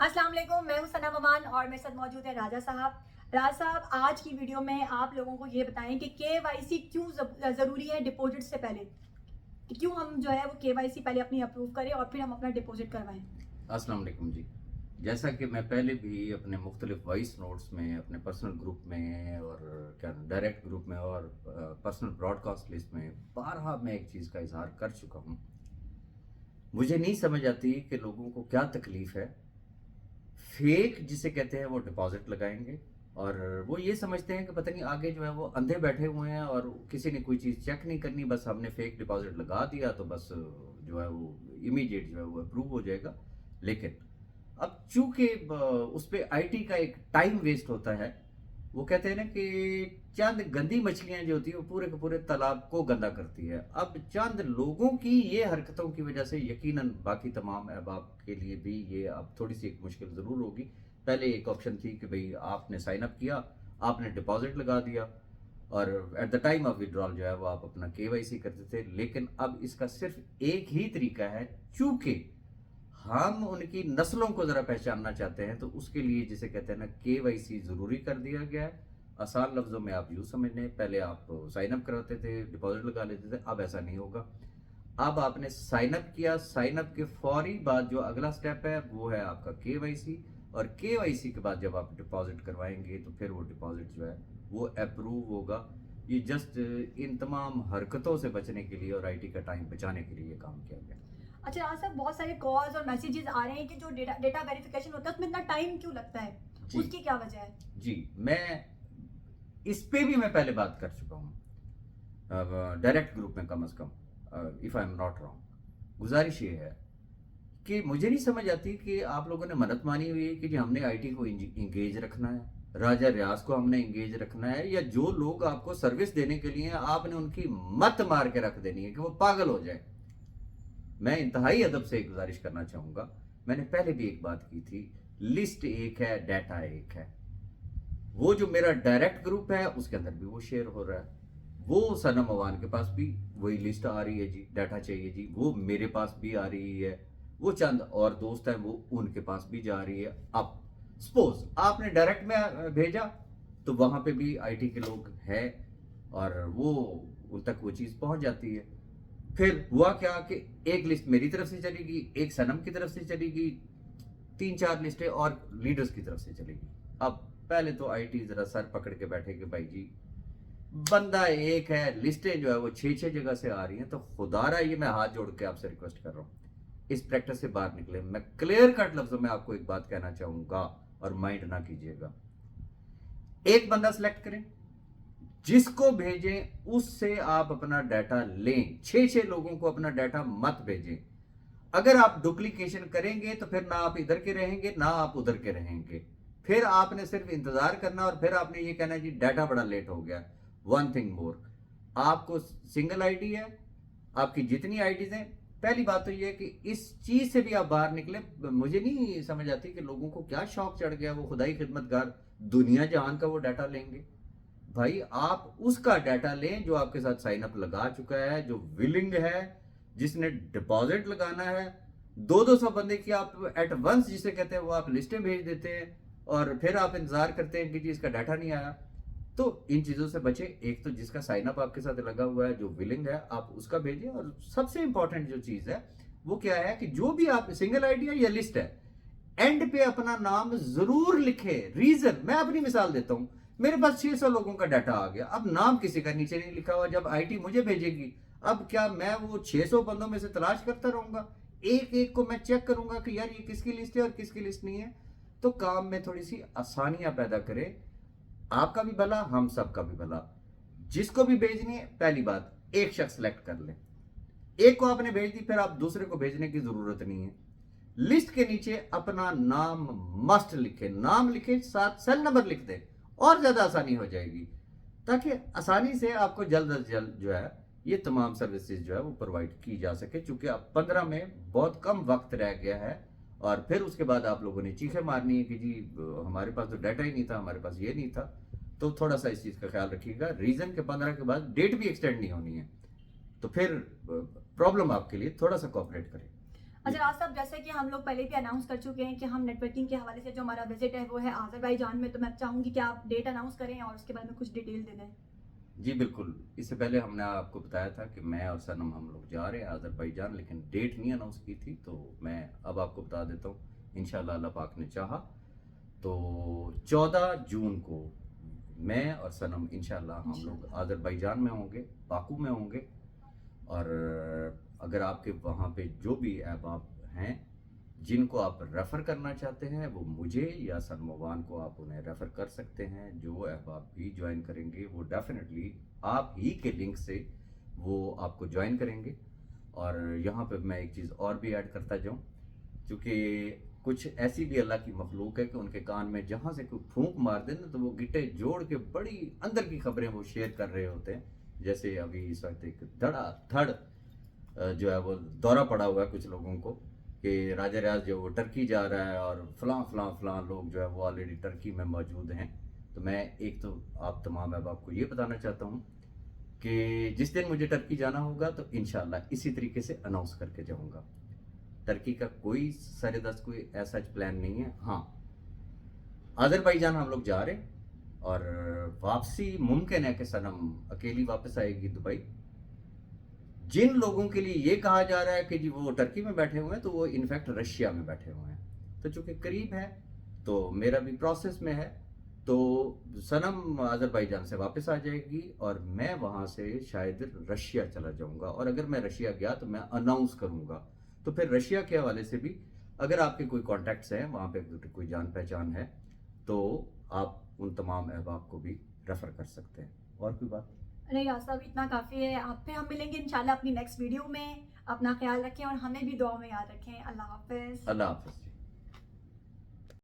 अस्सलाम वालेकुम, मैं हूं सना ममान और मेरे साथ मौजूद है राजा साहब। राजा साहब, आज की वीडियो में आप लोगों को ये बताएं कि केवाईसी क्यों ज़रूरी है डिपॉजिट से पहले, कि क्यों हम जो है वो केवाईसी पहले अपनी अप्रूव करें और फिर हम अपना डिपॉजिट करवाएं। अस्सलाम वालेकुम जी। जैसा कि मैं पहले भी अपने मुख्तलिफ वॉइस नोट्स में, अपने पर्सनल ग्रुप में और क्या डायरेक्ट ग्रुप में और पर्सनल ब्रॉडकास्ट लिस्ट में बारहा मैं एक चीज़ का इजहार कर चुका हूँ। मुझे नहीं समझ आती कि लोगों को क्या तकलीफ़ है। फेक जिसे कहते हैं वो डिपॉजिट लगाएंगे और वो ये समझते हैं कि पता नहीं आगे जो है वो अंधे बैठे हुए हैं और किसी ने कोई चीज़ चेक नहीं करनी, बस हमने फेक डिपॉजिट लगा दिया तो बस जो है वो इमीडिएट जो है वो अप्रूव हो जाएगा। लेकिन अब चूंकि उस पर आईटी का एक टाइम वेस्ट होता है, वो कहते हैं ना कि चंद गंदी मछलियां जो होती है वो पूरे के पूरे तालाब को गंदा करती है। अब चंद लोगों की ये हरकतों की वजह से यकीनन बाकी तमाम अहबाब के लिए भी ये अब थोड़ी सी एक मुश्किल ज़रूर होगी। पहले एक ऑप्शन थी कि भाई आपने साइन अप किया, आपने डिपॉजिट लगा दिया और at the time of withdrawal जो है वो आप अपना केवाईसी करते थे। लेकिन अब इसका सिर्फ एक ही तरीका है, चूंकि हम उनकी नस्लों को ज़रा पहचानना चाहते हैं तो उसके लिए जिसे कहते हैं ना केवाईसी ज़रूरी कर दिया गया है। आसान लफ्ज़ों में आप यूँ समझ लें, पहले आप साइन अप कराते थे, डिपॉजिट लगा लेते थे, अब ऐसा नहीं होगा। अब आपने साइन अप किया, साइन अप के फौरी बाद जो अगला स्टेप है वो है आपका केवाईसी, और केवाईसी के बाद जब आप डिपॉजिट करवाएंगे तो फिर वो डिपॉजिट जो है वो अप्रूव होगा। ये जस्ट इन तमाम हरकतों से बचने के लिए और आईटी का टाइम बचाने के लिए ये काम किया गया। अच्छा राजा साहब, बहुत सारे कॉल्स और मैसेजेस आ रहे हैं कि जो डेटा वेरिफिकेशन होता है उसमें इतना टाइम क्यों लगता है, जी उसकी क्या वजह है? जी, मैं इस पे भी मैं पहले बात कर चुका हूँ डायरेक्ट ग्रुप में, कम से कम if I am not wrong. गुजारिश ये है कि मुझे नहीं समझ आती कि आप लोगों ने मन्नत मानी हुई है कि जी हमने आईटी को इंगेज रखना है, राजा रियाज को हमने इंगेज रखना है, या जो लोग आपको सर्विस देने के लिए आपने उनकी मत मार के रख देनी है कि वो पागल हो जाए। मैं इंतहाई अदब से एक गुजारिश करना चाहूँगा। मैंने पहले भी एक बात की थी, लिस्ट एक है, डाटा एक है। वो जो मेरा डायरेक्ट ग्रुप है उसके अंदर भी वो शेयर हो रहा है, वो सनम अवान के पास भी वही लिस्ट आ रही है जी, डाटा चाहिए जी, वो मेरे पास भी आ रही है, वो चंद और दोस्त हैं वो उनके पास भी जा रही है। अब सपोज आपने डायरेक्ट में भेजा तो वहां पे भी आईटी के लोग हैं और वो उन तक वो चीज़ पहुंच जाती है। फिर हुआ क्या कि एक लिस्ट मेरी तरफ से चलेगी, एक सनम की तरफ से चलेगी, 3-4 लिस्टें और लीडर्स की तरफ से चलेगी। अब पहले तो आईटी जरा सर पकड़ के बैठे कि भाई जी बंदा एक है, लिस्टें जो है वो 6-6 जगह से आ रही हैं, तो खुदारा ये मैं हाथ जोड़ के आपसे रिक्वेस्ट कर रहा हूँ इस प्रैक्टिस से बाहर निकले। मैं क्लियर कट लफ्जों में आपको एक बात कहना चाहूंगा और माइंड ना कीजिएगा। एक बंदा सिलेक्ट करें, जिसको भेजें उससे आप अपना डाटा लें, 6-6 लोगों को अपना डाटा मत भेजें। अगर आप डुप्लीकेशन करेंगे तो फिर ना आप इधर के रहेंगे ना आप उधर के रहेंगे, फिर आपने सिर्फ इंतजार करना और फिर आपने ये कहना जी डाटा बड़ा लेट हो गया। वन थिंग मोर, आपको सिंगल आईडी है, आपकी जितनी आईडीज हैं, पहली बात तो ये है कि इस चीज से भी आप बाहर निकले। मुझे नहीं समझ आती कि लोगों को क्या शौक चढ़ गया, वो खुदाई खिदमतगार दुनिया जहान का वो डाटा लेंगे। भाई आप उसका डाटा लें जो आपके साथ साइन अप लगा चुका है, जो विलिंग है, जिसने डिपॉजिट लगाना है। 200 बंदे की आप एट वंस जिसे कहते हैं वो आप लिस्टें भेज देते हैं और फिर आप इंतजार करते हैं कि जी इसका डाटा नहीं आया। तो इन चीज़ों से बचें। एक तो जिसका साइन अप आपके साथ लगा हुआ है, जो विलिंग है, आप उसका भेजें। और सबसे इंपॉर्टेंट जो चीज़ है वो क्या है कि जो भी आप सिंगल आईडी है या लिस्ट है, एंड पे अपना नाम जरूर लिखे। रीजन मैं अपनी मिसाल देता हूं, मेरे पास 600 लोगों का डाटा आ गया, अब नाम किसी का नीचे नहीं लिखा हुआ। जब आईटी मुझे भेजेगी, अब क्या मैं वो 600 बंदों में से तलाश करता रहूंगा? एक एक को मैं चेक करूंगा कि यार ये किसकी लिस्ट है और किसकी लिस्ट नहीं है। तो काम में थोड़ी सी आसानियां पैदा करें, आपका भी भला, हम सबका भी भला। जिसको भी भेजनी है, पहली बात एक शख्स सेलेक्ट कर ले। एक को आपने भेज दी, फिर आप दूसरे को भेजने की जरूरत नहीं है। लिस्ट के नीचे अपना नाम मस्ट लिखे, नाम लिखे, साथ सेल नंबर लिख दे और ज्यादा आसानी हो जाएगी, ताकि आसानी से आपको जल्द अज जल्द जो है ये तमाम सर्विसेज जो है वो प्रोवाइड की जा सके। चूंकि अब 15 में बहुत कम वक्त रह गया है और फिर उसके बाद आप लोगों ने चीखें मारनी है कि जी हमारे पास तो डाटा ही नहीं था, हमारे पास ये नहीं था। तो थोड़ा सा इस चीज का ख्याल रखिएगा। रीजन के 15 के बाद डेट भी एक्सटेंड नहीं होनी है, तो फिर प्रॉब्लम आपके लिए, थोड़ा सा कोऑपरेट करें। اچھا راز صاحب، جیسے کہ ہم لوگ پہلے بھی اناؤنس کر چکے ہیں کہ ہم نیٹ ورکنگ کے حوالے سے جو ہمارا وزٹ ہے وہ ہے آذربائیجان میں، تو میں چاہوں گی کہ آپ ڈیٹ اناؤنس کریں اور اس کے بارے میں کچھ ڈیٹیل دے دیں. جی بالکل، اس سے پہلے ہم نے آپ کو بتایا تھا کہ میں اور صنم ہم لوگ جا رہے ہیں آذربائیجان، لیکن ڈیٹ نہیں اناؤنس کی تھی، تو میں اب آپ کو بتا دیتا ہوں. انشاءاللہ اللہ پاک نے چاہا تو 14 جون کو میں اور صنم انشاءاللہ ہم لوگ آذربائیجان میں ہوں گے، باکو میں ہوں گے. اور اگر آپ کے وہاں پہ جو بھی احباب ہیں جن کو آپ ریفر کرنا چاہتے ہیں، وہ مجھے یا سنموان کو آپ انہیں ریفر کر سکتے ہیں. جو احباب بھی جوائن کریں گے وہ ڈیفینیٹلی آپ ہی کے لنک سے وہ آپ کو جوائن کریں گے. اور یہاں پہ میں ایک چیز اور بھی ایڈ کرتا جاؤں، کیونکہ کچھ ایسی بھی اللہ کی مخلوق ہے کہ ان کے کان میں جہاں سے کوئی پھونک مار دے نا تو وہ گٹے جوڑ کے بڑی اندر کی خبریں وہ شیئر کر رہے ہوتے ہیں. جیسے ابھی اس وقت ایک دھڑ جو ہے وہ دورہ پڑا ہوا ہے کچھ لوگوں کو کہ راجہ ریاض جو وہ ٹرکی جا رہا ہے اور فلاں لوگ جو ہے وہ آلریڈی ٹرکی میں موجود ہیں. تو میں ایک تو آپ تمام احباب کو یہ بتانا چاہتا ہوں کہ جس دن مجھے ٹرکی جانا ہوگا تو انشاءاللہ اسی طریقے سے اناؤنس کر کے جاؤں گا. ٹرکی کا کوئی سر دست کوئی ایسا پلان نہیں ہے. ہاں آذربائیجان ہم لوگ جا رہے ہیں اور واپسی ممکن ہے کہ صنم اکیلی واپس آئے گی دبئی. جن لوگوں کے لیے یہ کہا جا رہا ہے کہ جی وہ ٹرکی میں بیٹھے ہوئے ہیں تو وہ انفیکٹ رشیا میں بیٹھے ہوئے ہیں. تو چونکہ قریب ہے تو میرا بھی پروسیس میں ہے، تو صنم آذربائیجان سے واپس آ جائے گی اور میں وہاں سے شاید رشیا چلا جاؤں گا. اور اگر میں رشیا گیا تو میں اناؤنس کروں گا. تو پھر رشیا کے حوالے سے بھی اگر آپ کے کوئی کانٹیکٹس ہیں وہاں پہ کوئی جان پہچان ہے تو آپ ان تمام احباب کو بھی ریفر کر سکتے ہیں. اور کوئی بات نہیں راز صاحب، اتنا کافی ہے. آپ پہ ہم ملیں گے انشاءاللہ اپنی نیکسٹ ویڈیو میں. اپنا خیال رکھیں اور ہمیں بھی دعا میں یاد رکھیں. اللہ حافظ. اللہ حافظ.